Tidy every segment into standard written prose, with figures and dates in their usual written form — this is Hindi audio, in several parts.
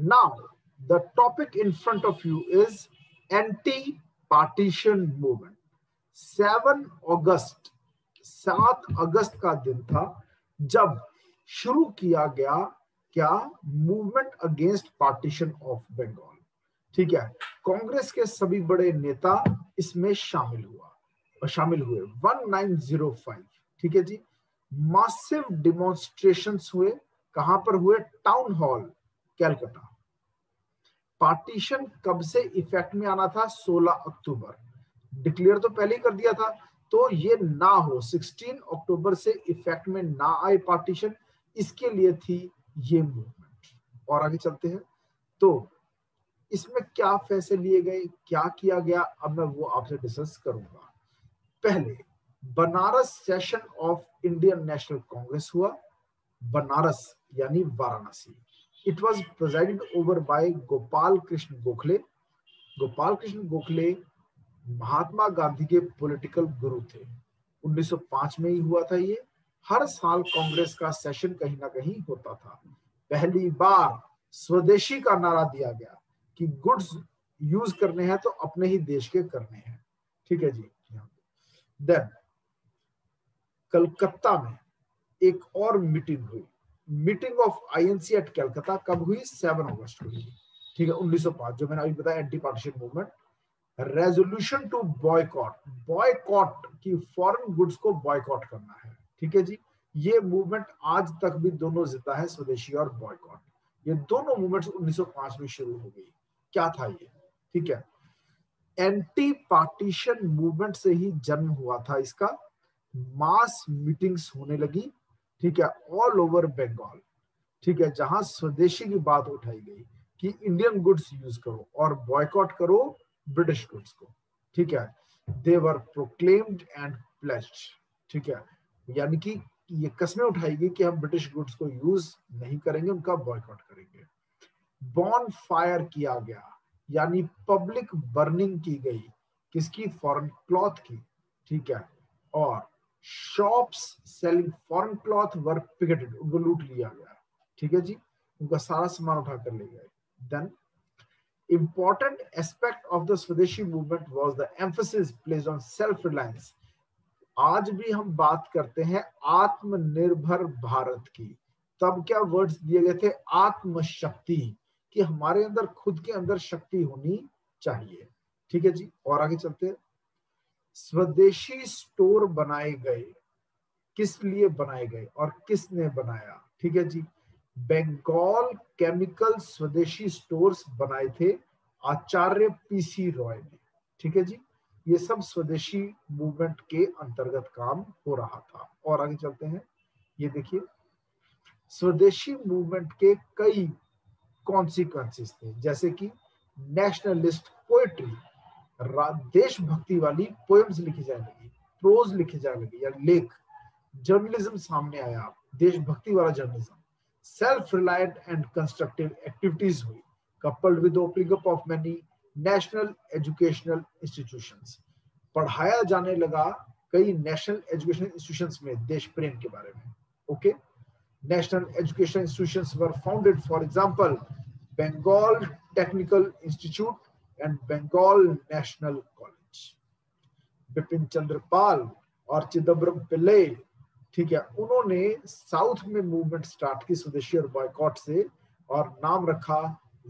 Now, the topic in front of you is anti-partition movement. 7 अगस्त का दिन था जब शुरू किया गया क्या movement against partition of Bengal. ठीक है, कांग्रेस के सभी बड़े नेता इसमें शामिल हुए 1905। ठीक है जी, मासिव डिमॉन्स्ट्रेशंस हुए। कहां पर हुए? Town hall Calcutta. पार्टीशन कब से इफेक्ट में आना था? 16 अक्टूबर। डिक्लेयर तो पहले ही कर दिया था, तो ये ना हो 16 अक्टूबर से इफेक्ट में ना आए पार्टीशन, इसके लिए थी ये मूवमेंट। और आगे चलते हैं, तो इसमें क्या फैसले लिए गए, क्या किया गया, अब मैं वो आपसे डिस्कस करूंगा। पहले Banaras session of Indian national Congress हुआ। बनारस यानी Varanasi. It was presided over by Gopal Krishna Gokhale. Gopal Krishna Gokhale Mahatma Gandhi के पॉलिटिकल गुरु थे। 1905 में ही हुआ था ये। हर साल कांग्रेस का सेशन कहीं ना कहीं होता था। पहली बार स्वदेशी का नारा दिया गया कि गुड्स यूज करने हैं तो अपने ही देश के करने हैं। ठीक है जी। देन कलकत्ता में एक और मीटिंग हुई, meeting of INC at Calcutta. कब हुई? 7 अगस्त को हुई। ठीक है, 1905, जो मैंने अभी बताया anti partition movement. Resolution to boycott की फॉरेन गुड्स को बॉयकॉट करना है। ठीक है जी, ये मूवमेंट आज तक भी दोनों जिंदा है, स्वदेशी और बॉयकॉट। ये दोनों मूवमेंट्स 1905 में शुरू हो गई। क्या था ये? ठीक है, एंटी पार्टीशन मूवमेंट से ही जन्म हुआ था इसका। मास मीटिंग्स होने लगी। ठीक है, ऑल ओवर बंगाल। ठीक है, जहां स्वदेशी की बात उठाई गई कि इंडियन गुड्स यूज करो और बॉयकॉट करो ब्रिटिश गुड्स को। ठीक है, दे वर प्रोक्लेम्ड एंड प्लेज्ड। ठीक है, यानी कि ये कस्में उठाई गई कि हम ब्रिटिश गुड्स को यूज नहीं करेंगे, उनका बॉयकॉट करेंगे। बॉन फायर किया गया, यानी पब्लिक बर्निंग की गई। किसकी? फॉरेन क्लॉथ की। ठीक है, और शॉप्स सेलिंग फॉरेन क्लॉथ वर पिकेटेड, उनको लूट लिया गया। ठीक है जी, उनका सारा सामान उठाकर ले गए। Then important aspect of the Swadeshi movement was the emphasis placed on self-reliance. आज भी हम बात करते हैं आत्मनिर्भर भारत की। तब क्या वर्ड्स दिए गए थे? आत्मशक्ति, कि हमारे अंदर खुद के अंदर शक्ति होनी चाहिए। ठीक है जी, और आगे चलते हैं। स्वदेशी स्टोर बनाए गए। किस लिए बनाए गए और किसने बनाया? ठीक है जी, बंगाल केमिकल स्वदेशी स्टोर्स बनाए थे आचार्य पीसी रॉय ने। ठीक है जी, ये सब स्वदेशी मूवमेंट के अंतर्गत काम हो रहा था। और आगे चलते हैं, ये देखिए स्वदेशी मूवमेंट के कई कॉन्सिक्वेंसेस थे, जैसे कि नेशनलिस्ट पोएट्री, देशभक्ति वाली पोएम्स लिखी जाने लगी, प्रोज लिखे जाने लगे या लेख। जर्नलिज्म सामने आया, देशभक्ति वाला journalism. Self reliant and constructive activities हुई, coupled with the opening up of many national educational institutions. पढ़ाया जाने लगा कई नेशनल एजुकेशन इंस्टीट्यूशंस में देश प्रेम के बारे में। Okay, national education institutions were founded, for example Bengal technical institute and Bengal national college. Bipin Chandra Pal और चिदम्बरम पिल्ले, ठीक है, उन्होंने साउथ में मूवमेंट स्टार्ट की स्वदेशी और बॉयकॉट से, और नाम रखा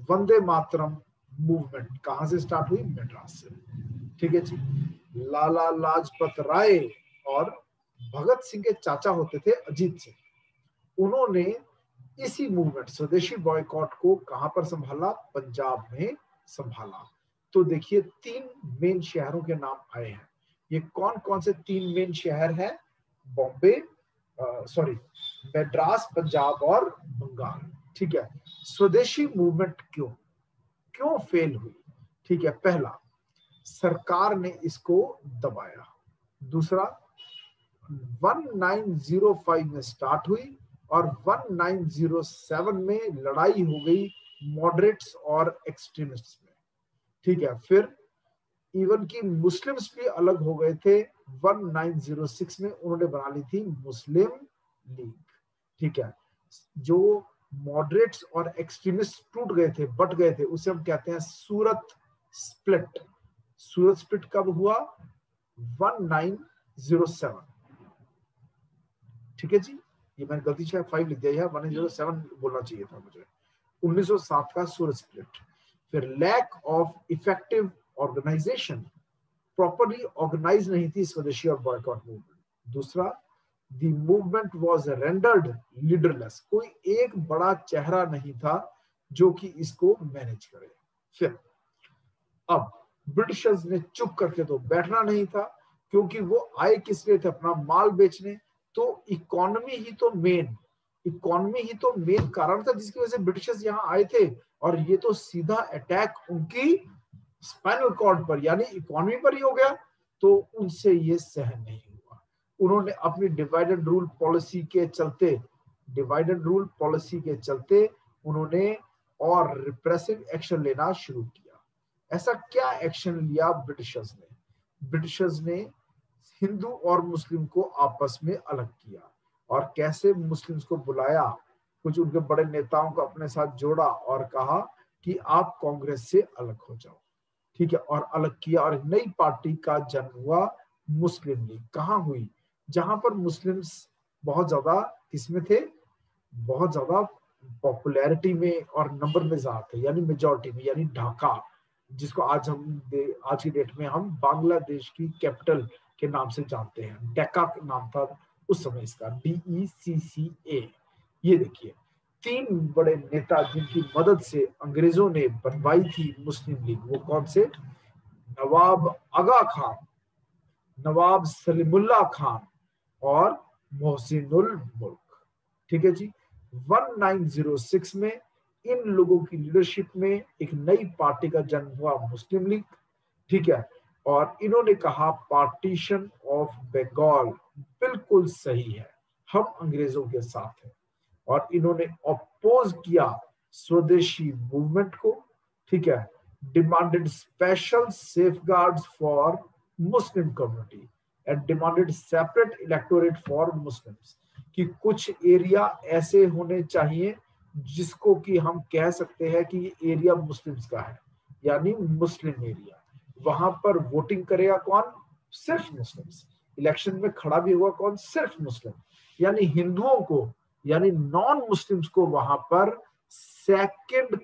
वंदे मातरम मूवमेंट। कहां से स्टार्ट हुई? मद्रास से। ठीक है जी, लाला लाजपत राय और भगत सिंह के चाचा होते थे अजीत सिंह, उन्होंने इसी मूवमेंट स्वदेशी बॉयकॉट को कहां पर संभाला? पंजाब में संभाला। तो देखिए 3 मेन शहरों के नाम आए हैं। ये कौन कौन से 3 मेन शहर हैं? बॉम्बे, मद्रास, पंजाब और बंगाल। ठीक है, स्वदेशी मूवमेंट क्यों फेल हुई? ठीक है, पहला, सरकार ने इसको दबाया। दूसरा, 1905 में स्टार्ट हुई और 1907 में लड़ाई हो गई मॉडरेट्स और एक्सट्रीमिस्ट्स में। ठीक है, फिर इवन की मुस्लिम्स भी अलग हो गए थे। 1906 में उन्होंने बना ली थी मुस्लिम लीग। ठीक है, जो मॉडरेट्स और एक्सट्रीमिस्ट टूट गए थे, बट गए थे, उसे हम कहते हैं सूरत स्प्लिट। सूरत स्प्लिट कब हुआ? 1907। ठीक है जी, ये मैंने गलती से 5 लिख दिया है, 1907 बोलना चाहिए था मुझे। 1907 का सूरत स्प्लिट। फिर lack of effective organisation, properly organise नहीं थी स्वदेशी और बॉयकॉट मूवमेंट। दूसरा, the movement was rendered leaderless, कोई एक बड़ा चेहरा नहीं था जो कि इसको मैनेज करे। फिर अब ब्रिटिशर्स ने चुप करके तो बैठना नहीं था, क्योंकि वो आए किस लिए थे? अपना माल बेचने। तो इकोनॉमी ही तो मेन कारण था जिसकी वजह से ब्रिटिशर्स यहाँ आए थे, और ये तो सीधा अटैक उनकी स्पाइनल कॉर्ड पर यानी इकोनॉमी पर ही हो गया, तो उनसे ये सहन नहीं हुआ। उन्होंने अपनी डिवाइड एंड रूल पॉलिसी के चलते उन्होंने और रिप्रेसिव एक्शन लेना शुरू किया। ऐसा क्या एक्शन लिया ब्रिटिशर्स ने? ब्रिटिशर्स ने हिंदू और मुस्लिम को आपस में अलग किया। और कैसे? मुस्लिम्स को बुलाया, कुछ उनके बड़े नेताओं को अपने साथ जोड़ा और कहा कि आप कांग्रेस से अलग हो जाओ। ठीक है, और अलग किया, और नई पार्टी का जन्म हुआ, मुस्लिम लीग। कहाँ हुई? जहां पर मुस्लिम्स बहुत ज्यादा किसमें थे? बहुत ज्यादा पॉपुलैरिटी में और नंबर में ज्यादा थे, यानी मेजॉरिटी में, यानी ढाका, जिसको आज की डेट में हम बांग्लादेश की कैपिटल के नाम से जानते हैं। डेक्का नाम था उस समय इसका, DECCA। ये देखिए, 3 बड़े नेता जिनकी मदद से अंग्रेजों ने बनवाई थी मुस्लिम लीग, वो कौन से? नवाब आगा खान, नवाब सलीमुल्लाह खान और मोहसिनुल मुल्क। ठीक है जी। 1906 में इन लोगों की लीडरशिप में एक नई पार्टी का जन्म हुआ, मुस्लिम लीग। ठीक है, और इन्होंने कहा पार्टीशन ऑफ बंगाल बिल्कुल सही है, हम अंग्रेजों के साथ हैं। और इन्होंने अपोज किया स्वदेशी मूवमेंट को। ठीक है, demanded special safeguards for Muslim community and demanded separate electorate for Muslims, कि कुछ एरिया ऐसे होने चाहिए जिसको कि हम कह सकते हैं कि ये एरिया मुस्लिम्स का है, यानी मुस्लिम एरिया। वहां पर वोटिंग करेगा कौन? सिर्फ मुस्लिम्स। इलेक्शन में खड़ा भी होगा कौन? सिर्फ मुस्लिम। यानी हिंदुओं को, यानी नॉन मुस्लिम्स को वहां पर सेकंड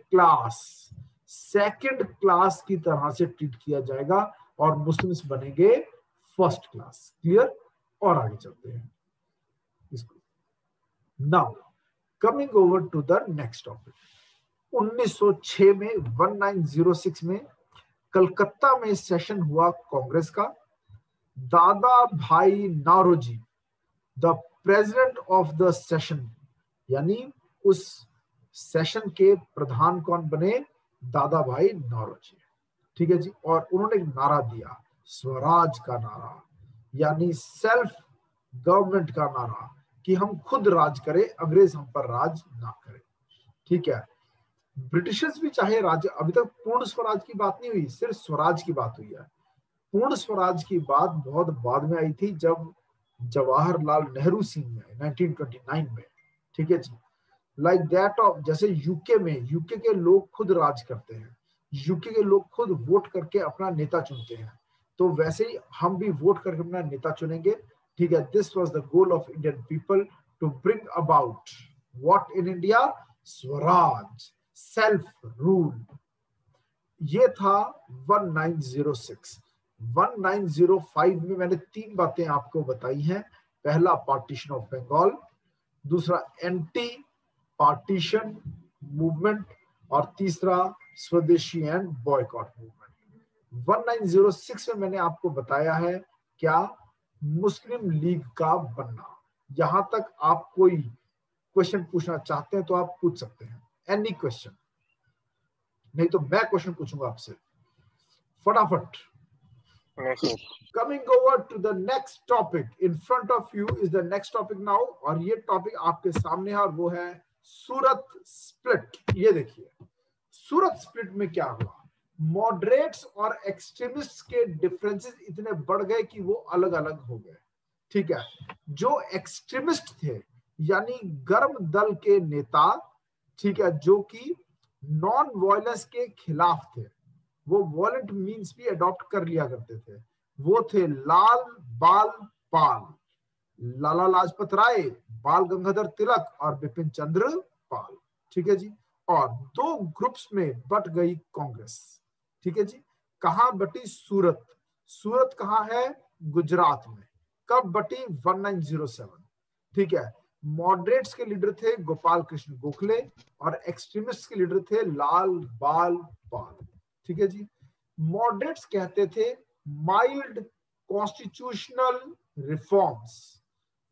क्लास की तरह से ट्रीट किया जाएगा, और मुस्लिम्स बनेंगे फर्स्ट क्लास। क्लियर? और आगे चलते हैं इसको। Now coming over to the next topic. 1906 में 1906 में कलकत्ता में सेशन हुआ कांग्रेस का। Dadabhai Naoroji the president of the session, यानी उस सेशन के प्रधान कौन बने? दादा भाई नौरोजी। ठीक है जी। और उन्होंने एक नारा दिया, स्वराज का नारा, यानी सेल्फ गवर्नमेंट का नारा, कि हम खुद राज करें, अंग्रेज हम पर राज ना करें। ठीक है, ब्रिटिशर्स भी चाहे राज, अभी तक पूर्ण स्वराज की बात नहीं हुई, सिर्फ स्वराज की बात हुई है। पूर्ण स्वराज की बात बहुत बाद में आई थी, जब जवाहरलाल नेहरू सिंह ने 1929 में। ठीक है जी। लाइक दैट ऑफ, जैसे यूके में, यूके के लोग खुद राज करते हैं, यूके के लोग खुद वोट करके अपना नेता चुनते हैं, तो वैसे ही हम भी वोट करके अपना नेता चुनेंगे। ठीक है, this was the goal of Indian people to bring about what in India? Swaraj, self rule. ये था 1906। 1905 में मैंने 3 बातें आपको बताई हैं। पहला, पार्टीशन ऑफ बंगाल। दूसरा, एंटी पार्टीशन मूवमेंट। और तीसरा, स्वदेशी एंड बॉयकॉट मूवमेंट। 1906 में मैंने आपको बताया है क्या? मुस्लिम लीग का बनना। यहां तक आप कोई क्वेश्चन पूछना चाहते हैं तो आप पूछ सकते हैं, एनी क्वेश्चन, नहीं तो मैं क्वेश्चन पूछूंगा आपसे फटाफट। Coming over to the next topic, in front of you is the next topic now, और ये टॉपिक आपके सामने है, और वो है सूरत स्प्लिट। ये देखिए, सूरत स्प्लिट में क्या हुआ? मॉडरेट्स और एक्सट्रीमिस्ट्स के डिफरेंसेस इतने बढ़ गए कि वो अलग अलग हो गए। ठीक है, जो एक्सट्रीमिस्ट थे, यानी गर्म दल के नेता, ठीक है, जो कि नॉन वायलेंस के खिलाफ थे, वो वॉलेंट मीन्स भी अडॉप्ट कर लिया करते थे। वो थे लाल बाल पाल, लाला लाजपत राय, बाल गंगाधर तिलक और बिपिन चंद्र पाल। ठीक है जी। और दो ग्रुप्स में बट गई कांग्रेस। ठीक है जी। कहां बटी? सूरत। सूरत कहां है? गुजरात में। कब बटी? 1907। ठीक है। मॉडरेट्स के लीडर थे गोपाल कृष्ण गोखले और एक्सट्रीमिस्ट के लीडर थे लाल बाल पाल। ठीक है जी। मॉडरेट्स कहते थे mild constitutional reforms,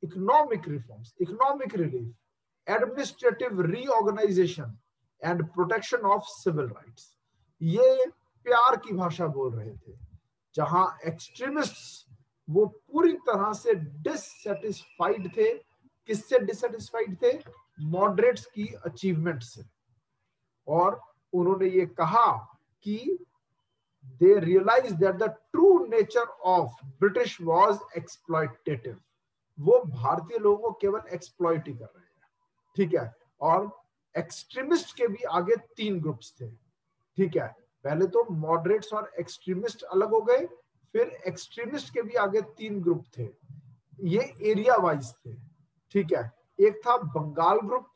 economic reforms, economic relief, administrative reorganisation and protection of civil rights, ये प्यार की भाषा बोल रहे थे। जहां एक्सट्रीमिस्ट वो पूरी तरह से डिससेटिस्फाइड थे। किससे डिससेटिस्फाइड थे? मॉडरेट्स की अचीवमेंट से। और उन्होंने ये कहा कि they realized that the true nature of British was exploitative। वो भारतीय लोगों को केवल एक्सप्लॉइट ही कर रहे हैं। ठीक है। और एक्सट्रीमिस्ट के भी आगे तीन ग्रुप्स थे। ठीक है। पहले तो मॉडरेट्स और एक्सट्रीमिस्ट अलग हो गए, फिर एक्सट्रीमिस्ट के भी आगे तीन ग्रुप थे। ये एरिया वाइज थे। ठीक है। एक था बंगाल ग्रुप,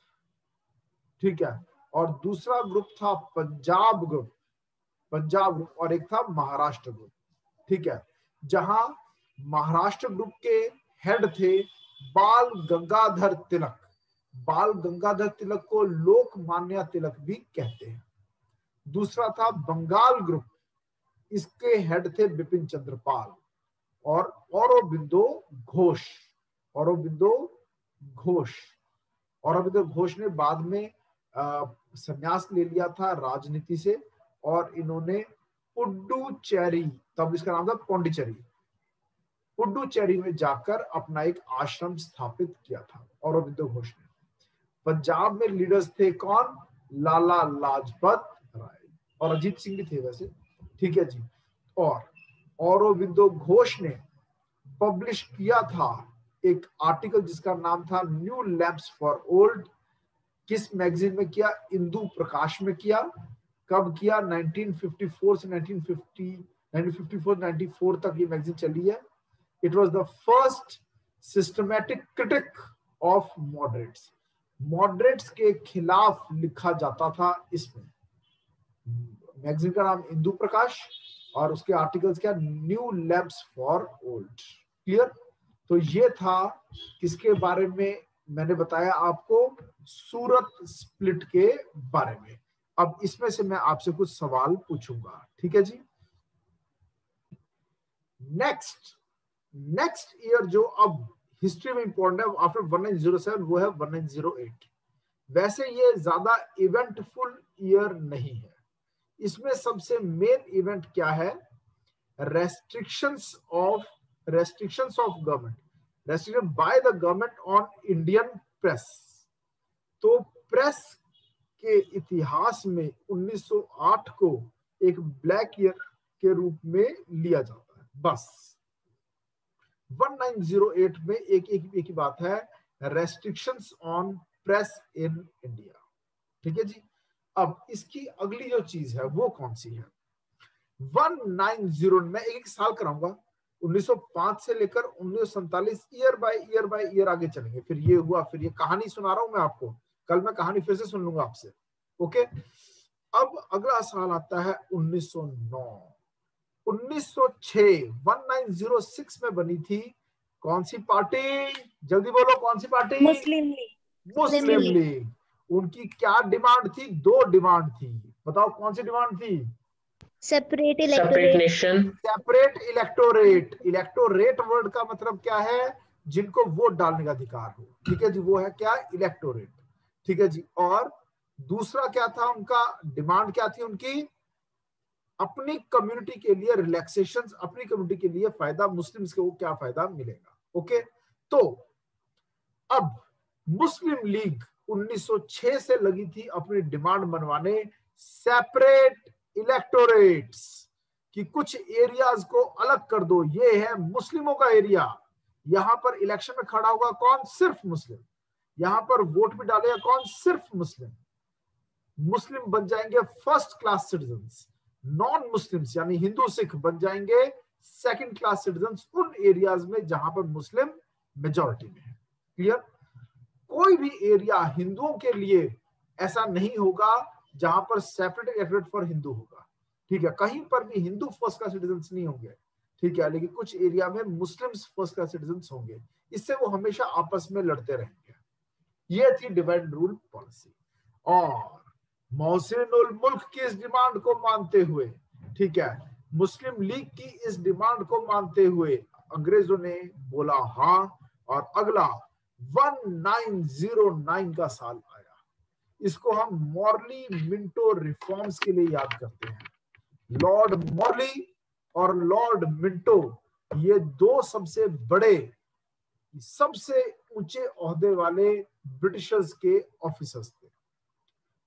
ठीक है, और दूसरा ग्रुप था पंजाब ग्रुप, पंजाब ग्रुप, और एक था महाराष्ट्र ग्रुप। ठीक है। जहां महाराष्ट्र ग्रुप के हेड थे बाल गंगाधर तिलक। बाल गंगाधर तिलक को लोकमान्य तिलक भी कहते हैं। दूसरा था बंगाल ग्रुप, इसके हेड थे बिपिन चंद्र पाल और औरोबिंदो घोष। औरोबिंदो घोष, औरोबिंदो घोष ने बाद में संन्यास ले लिया था राजनीति से, और इन्होंने पुडुचेरी, तब इसका नाम था पौंडीचेरी, पुडुचेरी में जाकर अपना एक आश्रम स्थापित किया था औरोबिंदो घोष ने। पंजाब में लीडर्स थे कौन? लाला लाजपत राय, और अजीत सिंह भी थे वैसे। ठीक है जी। और औरोबिंदो घोष ने पब्लिश किया था एक आर्टिकल जिसका नाम था न्यू लैम्प्स फॉर ओल्ड। किस मैगजीन में किया? इंदु प्रकाश में किया। कब किया? 1954 से 1954-94 तक ये मैगजीन चली है। It was the first systematic critic of moderates. Moderates के खिलाफ लिखा जाता था इसमें। मैगजीन का नाम इंदु प्रकाश और उसके आर्टिकल्स क्या? New lamps for old. Clear? तो ये था किसके बारे में मैंने बताया आपको? सूरत स्प्लिट के बारे में। अब इसमें से मैं आपसे कुछ सवाल पूछूंगा। ठीक है जी। नेक्स्ट ईयर जो अब हिस्ट्री में इंपॉर्टेंट है आफ्टर 1907 वो है 1908। वैसे ये ज्यादा इवेंटफुल ईयर नहीं है। इसमें सबसे मेन इवेंट क्या है? Restrictions of government, restriction by the government on Indian press. तो प्रेस के इतिहास में 1908 को एक ब्लैक ईयर के रूप में लिया जाता है। बस 1908 में एक ही बात है, restrictions on press in India. ठीक है जी। अब इसकी अगली जो चीज है वो कौन सी है? 1909 में एक साल कराऊंगा, 1905 से लेकर 1947 ईयर बाय ईयर आगे चलेंगे। फिर ये हुआ, फिर ये कहानी सुना रहा हूं मैं आपको, कल मैं कहानी फिर से सुन लूंगा आपसे। ओके। अब अगला साल आता है 1909। 1906 1906 में बनी थी कौन सी पार्टी? जल्दी बोलो, कौन सी पार्टी? मुस्लिम लीग। मुस्लिम लीग। उनकी क्या डिमांड थी? दो डिमांड थी। बताओ कौन सी डिमांड थी? Separate nation, separate electorate. Electorate word का मतलब क्या है? जिनको वोट डालने का अधिकार हो। ठीक है जी। वो है क्या? इलेक्टोरेट। ठीक है जी। और दूसरा क्या था उनका डिमांड? क्या थी उनकी? अपनी कम्युनिटी के लिए रिलैक्सेशंस, अपनी कम्युनिटी के लिए फायदा, मुस्लिम्स को क्या फायदा मिलेगा। ओके। तो अब मुस्लिम लीग 1906 से लगी थी अपनी डिमांड मनवाने सेपरेट इलेक्टोरेट्स, कि कुछ एरियाज को अलग कर दो। ये है मुस्लिमों का एरिया, यहां पर इलेक्शन में खड़ा होगा कौन? सिर्फ मुस्लिम। यहां पर वोट भी डालेगा कौन? सिर्फ मुस्लिम। मुस्लिम बन जाएंगे first class citizens, non Muslims यानी हिंदू सिख बन जाएंगे सेकंड क्लास सिटीजन्स उन एरियाज में जहां पर मुस्लिम मेजॉरिटी में है। क्लियर? कोई भी एरिया हिंदुओं के लिए ऐसा नहीं होगा जहां पर सेपरेट इलेक्टोरेट फॉर हिंदू होगा, ठीक है? कहीं पर भी हिंदू फर्स्ट क्लास सिटीजन्स नहीं होंगे, ठीक है, लेकिन कुछ एरिया में मुस्लिम्स फर्स्ट क्लास सिटीजन्स होंगे, इससे वो हमेशा आपस में लड़ते रहेंगे। ये थी डिवाइड रूल पॉलिसी। और मोहसिनुल मुल्क की इस डिमांड को मानते हुए, ठीक है, मुस्लिम लीग की इस डिमांड को मानते हुए अंग्रेजों ने बोला हाँ, और अगला 1909 का साल आया। इसको हम मॉर्ली मिंटो रिफॉर्म्स के लिए याद करते हैं। लॉर्ड मॉर्ली और लॉर्ड मिंटो ये दो सबसे बड़े, सबसे ऊंचे ओहदे वाले ब्रिटिशर्स के ऑफिसर्स थे,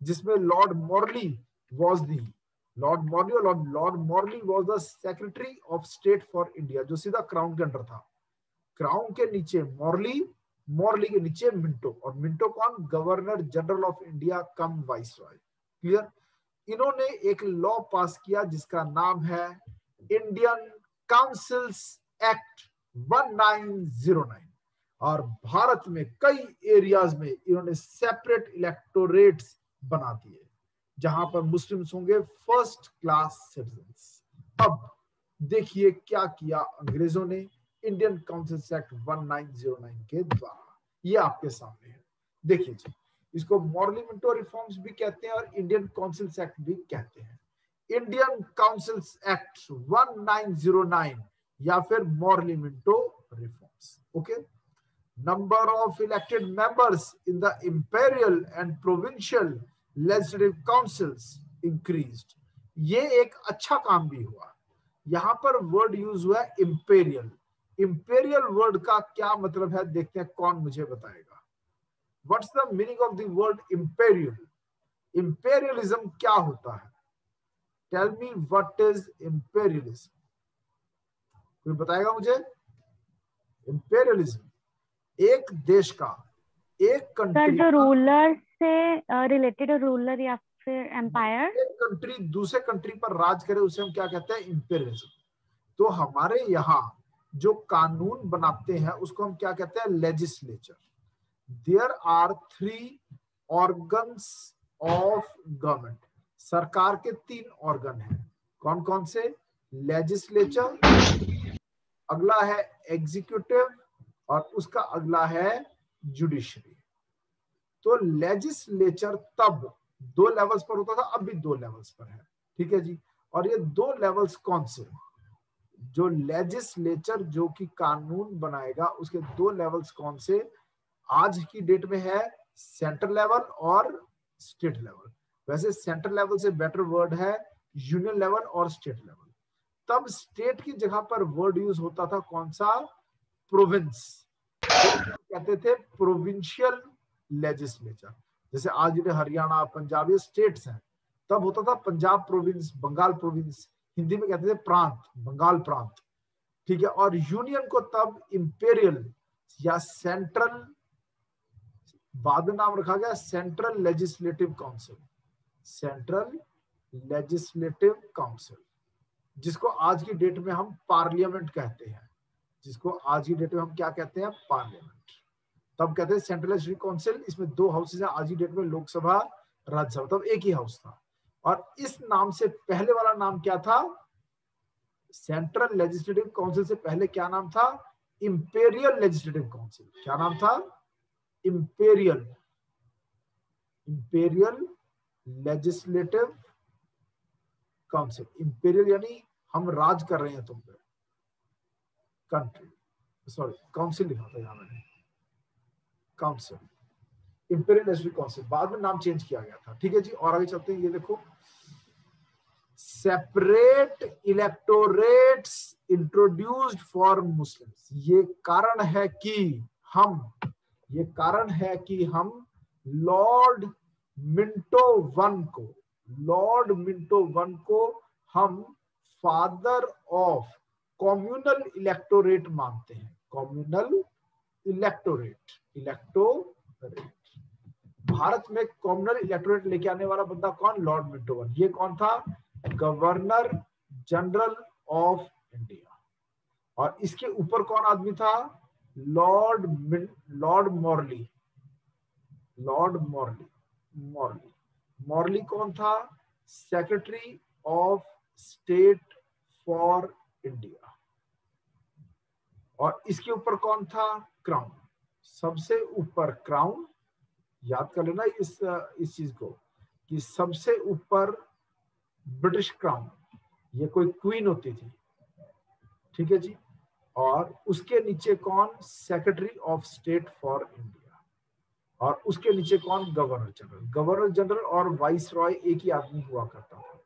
जिसमें Lord Morley was the Lord Morley was the secretary of state for India, जो सीधा क्राउन के अंडर था। क्राउन के नीचे मॉर्ली के नीचे मिंटो, और मिंटो कौन? Governor general of India come viceroy. Clear? इन्होंने एक लॉ पास किया जिसका नाम है इंडियन काउंसिल्स एक्ट 1909, और भारत में कई एरियाज में इन्होंने सेपरेट इलेक्टोरेट्स बना दिए जहां पर मुस्लिम्स होंगे फर्स्ट क्लास सिटीजन्स। अब देखिए क्या किया अंग्रेजों ने इंडियन काउंसिल्स एक्ट 1909 के द्वारा, ये आपके सामने है। देखिए जी, इसको मॉर्ली मिंटो रिफॉर्म्स भी कहते हैं और इंडियन काउंसिल्स एक्ट भी कहते हैं। इंडियन काउंसिल्स एक्ट 1909 या फिर Morley Minto reforms. Okay, number of elected members in the imperial and provincial legislative councils increased। ये एक अच्छा काम भी हुआ। यहां पर वर्ड यूज हुआ इंपेरियल। इंपेरियल वर्ड का क्या मतलब है, देखते हैं कौन मुझे बताएगा। What's the meaning of the word imperial? Imperialism क्या होता है? Tell me what is imperialism? कोई बताएगा मुझे? इंपेरियलिज्म एक देश का, एक कंट्री, जो रूलर से रिलेटेड रूलर या फिर एम्पायर, एक कंट्री दूसरे कंट्री पर राज करे उसे हम क्या कहते हैं? इंपेरियलिज्म। तो हमारे यहाँ जो कानून बनाते हैं उसको हम क्या कहते हैं? Legislature. There are 3 organs of government. सरकार के 3 ऑर्गन हैं। कौन कौन से? लेजिस्लेचर, अगला है एग्जीक्यूटिव, और उसका अगला है जुडिशरी। तो लेजिस्लेचर तब 2 लेवल्स पर होता था, अब भी 2 लेवल्स पर है, ठीक है जी। और ये 2 लेवल्स कौन से? जो लेजिस्लेचर जो कि कानून बनाएगा उसके 2 लेवल्स कौन से? आज की डेट में है सेंट्रल लेवल और स्टेट लेवल। वैसे सेंट्रल लेवल से बेटर वर्ड है यूनियन लेवल और स्टेट लेवल। तब स्टेट की जगह पर वर्ड यूज होता था कौन सा? प्रोविंस। कहते थे प्रोविंशियल लेजिस्लेचर। जैसे आज जो हरियाणा, पंजाब, ये स्टेट्स हैं, तब होता था पंजाब प्रोविंस, बंगाल प्रोविंस, हिंदी में कहते थे प्रांत, बंगाल प्रांत, ठीक है। और यूनियन को तब इंपेरियल या सेंट्रल, बाद में नाम रखा गया central legislative council, central legislative council, जिसको आज की डेट में हम पार्लियामेंट कहते हैं, जिसको आज की डेट में हम क्या कहते हैं? पार्लियामेंट। तब कहते हैं सेंट्रल लेजिस्लेटिव काउंसिल। इसमें 2 हाउसेज हैं आज की डेट में, लोकसभा, राज्यसभा, तब एक ही हाउस था। और इस नाम से पहले वाला नाम क्या था? सेंट्रल लेजिस्लेटिव काउंसिल से पहले क्या नाम था? Imperial legislative council. क्या नाम था? Imperial, imperial legislative council. Imperial यानी हम राज कर रहे हैं तुम पे, कंट्री, सॉरी काउंसिल लिखा था यहां मैंने, काउंसिल, इंपेरियल लेजिस्लेटिव काउंसिल। बाद में नाम चेंज किया गया था, ठीक है जी। और आगे चलते हैं, ये देखो, separate electorates introduced for Muslims. ये कारण है कि हम लॉर्ड मिंटो वन को हम फादर ऑफ कम्युनल इलेक्टोरेट मानते हैं। कम्युनल इलेक्टोरेट, भारत में कॉमनल इलेक्टोरेट लेके आने वाला बंदा कौन? लॉर्ड मिंटोवन। ये कौन था? Governor general of India. और इसके ऊपर कौन आदमी था? Lord Morley. लॉर्ड मॉर्ली कौन था? Secretary of state for India. और इसके ऊपर कौन था? क्राउन। सबसे ऊपर क्राउन, याद कर लेना इस चीज को कि सबसे ऊपर ब्रिटिश क्राउन, ये कोई क्वीन होती थी, ठीक है जी। और उसके नीचे कौन? Secretary of state for India. और उसके नीचे कौन? Governor general. गवर्नर जनरल और वाइस रॉय एक ही आदमी हुआ करता था।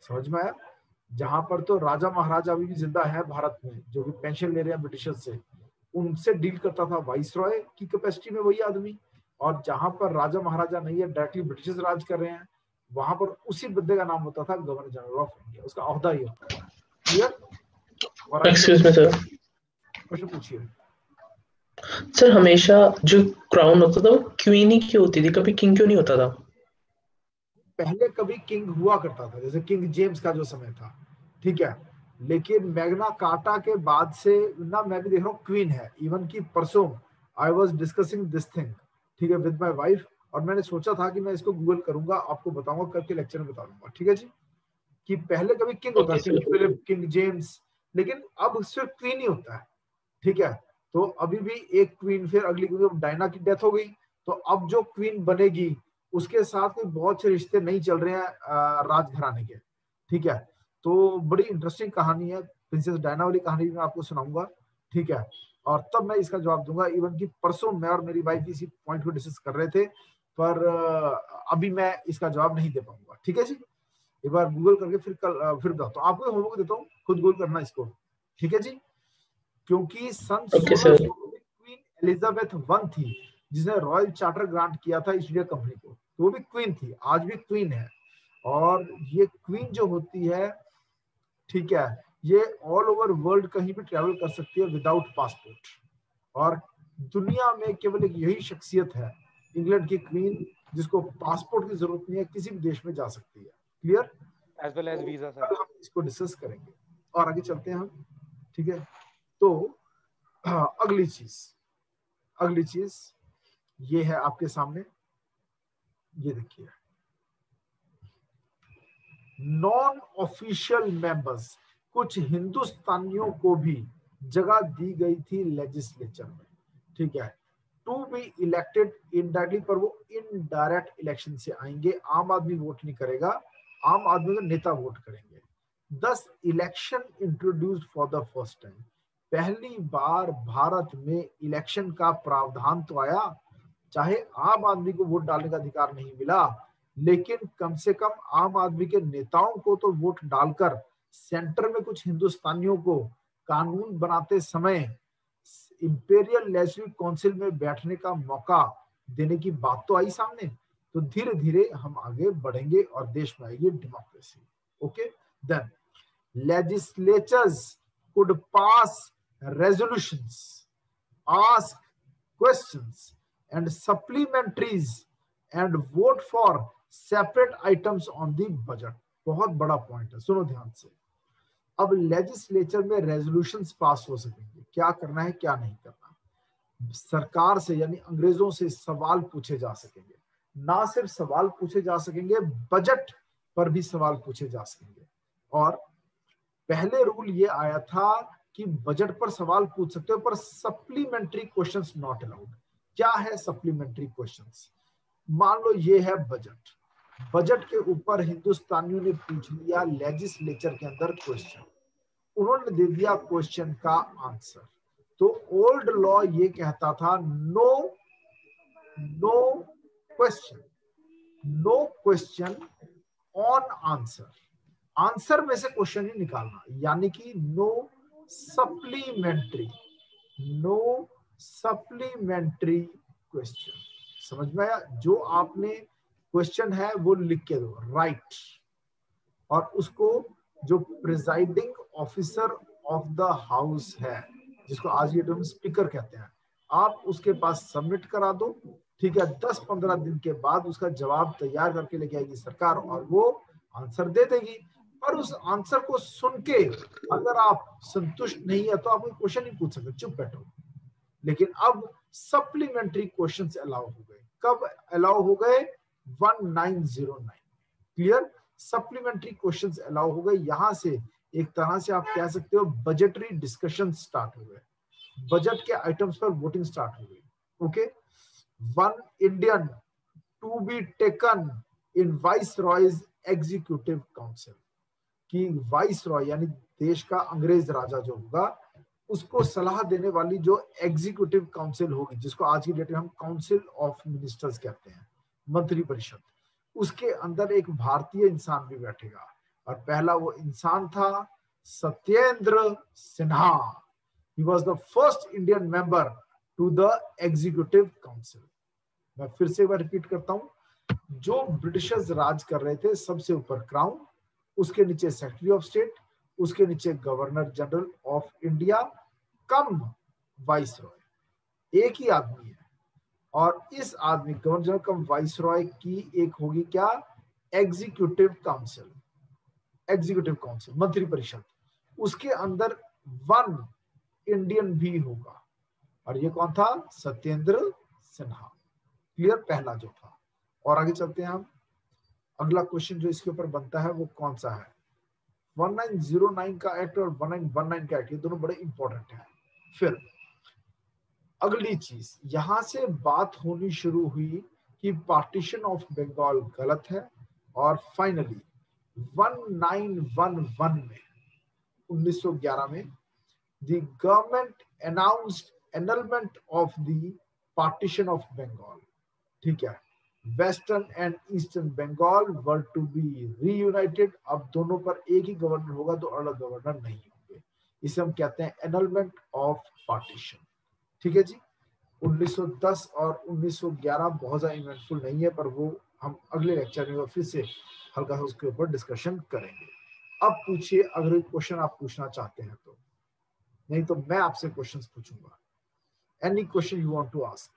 समझ में आया? जहां पर तो राजा महाराजा अभी भी जिंदा है भारत में, जो भी पेंशन ले रहे हैं ब्रिटिशर्स से, उनसे डील करता था वाइस रॉय की कैपेसिटी में वही आदमी। और जहां पर राजा महाराजा नहीं है, डायरेक्टली ब्रिटिशर्स राज कर रहे हैं, वहां पर उसी बंदे का नाम होता था गवर्नर जनरल ऑफ इंडिया। उसका ओहदा ही होता था। क्लियर? और एक्सक्यूज मी सर, क्वेश्चन पूछिए। सर हमेशा जो क्राउन होता था वो क्वीन ही क्यों होती थी, कभी किंग क्यों नहीं होता था? पहले कभी किंग हुआ करता था, जैसे किंग जेम्स का जो समय था, ठीक है। लेकिन मैग्ना कार्टा के बाद से ना, मैं भी देख रहा हूँ क्वीन है। इवन की परसों I was discussing this thing, ठीक है, विद माई वाइफ। और मैंने सोचा था कि मैं इसको गूगल करूंगा, आपको बताऊंगा, करके लेक्चर में बता दूंगा, ठीक है जी। कि पहले कभी किंग होता है, किंग फिलिप, किंग जेम्स, लेकिन अब सिर्फ क्वीन ही होता है, ठीक है। तो अभी भी एक क्वीन, फिर अगली क्वीन, डायना की डेथ हो गई, तो अब जो क्वीन बनेगी उसके साथ कोई बहुत से रिश्ते नहीं चल रहे हैं राजघराने के, ठीक है। तो बड़ी इंटरेस्टिंग कहानी है, प्रिंसेस डायना वाली कहानी भी मैं आपको सुनाऊंगा, ठीक है। और तब मैं इसका जवाब दूंगा। इवन की परसों मैं और मेरी वाइफ इसी पॉइंट को डिस्कस कर रहे थे, पर अभी मैं इसका जवाब नहीं दे पाऊंगा, ठीक है जी। एक बार गूगल करके फिर कल फिर बताता हूँ आपको, होमवर्क देता हूँ, खुद गूगल करना इसको, ठीक है जी। क्योंकि सन 1600 में क्वीन एलिजाबेथ वन थी जिसने रॉयल चार्टर ग्रांट किया था ईस्ट इंडिया कंपनी को, तो वो भी क्वीन थी, आज भी क्वीन है। और ये क्वीन जो होती है, ठीक है, ये ऑल ओवर वर्ल्ड कहीं भी ट्रेवल कर सकती है विदाउट पासपोर्ट। और दुनिया में केवल एक यही शख्सियत है, इंग्लैंड की क्वीन, जिसको पासपोर्ट की जरूरत नहीं है, किसी भी देश में जा सकती है। Clear? As well as visa sir. हम इसको डिस्कस करेंगे और आगे चलते हैं हम, ठीक है। तो अगली चीज ये है आपके सामने, ये देखिए, नॉन ऑफिशियल मेंबर्स, कुछ हिंदुस्तानियों को भी जगह दी गई थी लेजिस्लेचर में, ठीक है, टू बी इलेक्टेड इनडायरेक्टली, पर वो इनडायरेक्ट इलेक्शन से आएंगे, आम आदमी वोट नहीं करेगा, आम आदमी का नेता वोट करेंगे। 10 election introduced for the first time, पहली बार भारत में इलेक्शन का प्रावधान तो आया। चाहे आम आदमी को वोट डालने का अधिकार नहीं मिला, लेकिन कम से कम आम आदमी के नेताओं को तो वोट डालकर सेंटर में कुछ हिंदुस्तानियों को कानून बनाते समय इंपीरियल लेजिस्लेटिव काउंसिल में बैठने का मौका देने की बात तो आई सामने। तो धीरे धीरे हम आगे बढ़ेंगे और देश में आएगी democracy. Okay, then legislatures could pass resolutions, ask questions and supplementaries and vote for separate items on the budget. बहुत बड़ा पॉइंट है, सुनो ध्यान से। अब लेजिस्लेचर में रेजोल्यूशंस पास हो सकेंगे, क्या करना है क्या नहीं करना, सरकार से यानी अंग्रेजों से सवाल पूछे जा सकेंगे, ना सिर्फ सवाल पूछे जा सकेंगे, बजट पर भी सवाल पूछे जा सकेंगे। और पहले रूल ये आया था कि बजट पर सवाल पूछ सकते हो, पर सप्लीमेंट्री क्वेश्चंस नॉट अलाउड। क्या है सप्लीमेंट्री क्वेश्चंस? मान लो ये है बजट, बजट के ऊपर हिंदुस्तानियों ने पूछ लिया लेजिस्लेचर के अंदर क्वेश्चन, उन्होंने दे दिया क्वेश्चन का आंसर। तो ओल्ड लॉ ये कहता था no question on answer, answer में से क्वेश्चन ही निकालना, यानी कि नो सप्लीमेंट्री क्वेश्चन। समझ में आया? जो आपने क्वेश्चन है वो लिख के दो, राइट, और उसको जो presiding officer of the house है, जिसको आज ये टर्म स्पीकर कहते हैं, आप उसके पास सबमिट करा दो, ठीक है, 10-15 दिन के बाद उसका जवाब तैयार करके लेके आएगी सरकार और वो आंसर दे देगी। पर उस आंसर को सुन के अगर आप संतुष्ट नहीं है तो आप कोई क्वेश्चन नहीं पूछ सकते, चुप बैठो। लेकिन अब सप्लीमेंट्री क्वेश्चंस अलाउ हो गए। कब अलाउ हो गए? 1909। क्लियर? सप्लीमेंट्री क्वेश्चंस अलाउ हो गए। यहां से एक तरह से आप कह सकते हो बजटरी डिस्कशन स्टार्ट हो गए, बजट के आइटम्स पर वोटिंग स्टार्ट हो गई। Okay, one Indian to be taken in viceroy's executive council, कि वाइस रॉय यानी देश का अंग्रेज राजा जो होगा उसको सलाह देने वाली जो एग्जीक्यूटिव काउंसिल होगी, जिसको आज की डेट में हम काउंसिल ऑफ मिनिस्टर्स कहते हैं, मंत्री परिषद, उसके अंदर एक भारतीय इंसान भी बैठेगा। और पहला वो इंसान था Satyendra Sinha. He was the first Indian member to the executive council. मैं फिर से एक बार रिपीट करता हूं, जो ब्रिटिशर्स राज कर रहे थे सबसे ऊपर क्राउन, उसके नीचे सेक्रेटरी ऑफ स्टेट, उसके नीचे governor general of India come vice Roy, एक ही आदमी है। और इस आदमी गवर्नर जनरल कम वाइस रॉय की एक होगी क्या? एग्जीक्यूटिव काउंसिल, एग्जीक्यूटिव काउंसिल मंत्री परिषद, उसके अंदर वन इंडियन भी होगा और ये कौन था? सत्येंद्र सिन्हा। क्लियर? पहला जो था। और आगे चलते हैं हम। अगला क्वेश्चन जो इसके ऊपर बनता है वो कौन सा है? 1909 का एक्ट और 1919 का एक्ट, ये दोनों बड़े इंपॉर्टेंट हैं। फिर अगली चीज, यहां से बात होनी शुरू हुई कि पार्टीशन ऑफ बंगाल गलत है। और फाइनली 1911 में, 1911 में the government announced annulment of the partition of Bengal. ठीक है, western and eastern Bengal were to be reunited. अब दोनों पर एक ही गवर्नर होगा, तो अलग गवर्नर नहीं होंगे। इसे हम कहते हैं एनलमेंट ऑफ पार्टीशन। ठीक है जी। 1910 और 1911 बहुत ज्यादा इवेंटफुल नहीं है, पर वो हम अगले लेक्चर में फिर से हल्का सा उसके ऊपर डिस्कशन करेंगे। अब पूछिए अगर क्वेश्चन आप पूछना चाहते हैं तो, नहीं तो मैं आपसे क्वेश्चंस पूछूंगा। Any question you want to ask?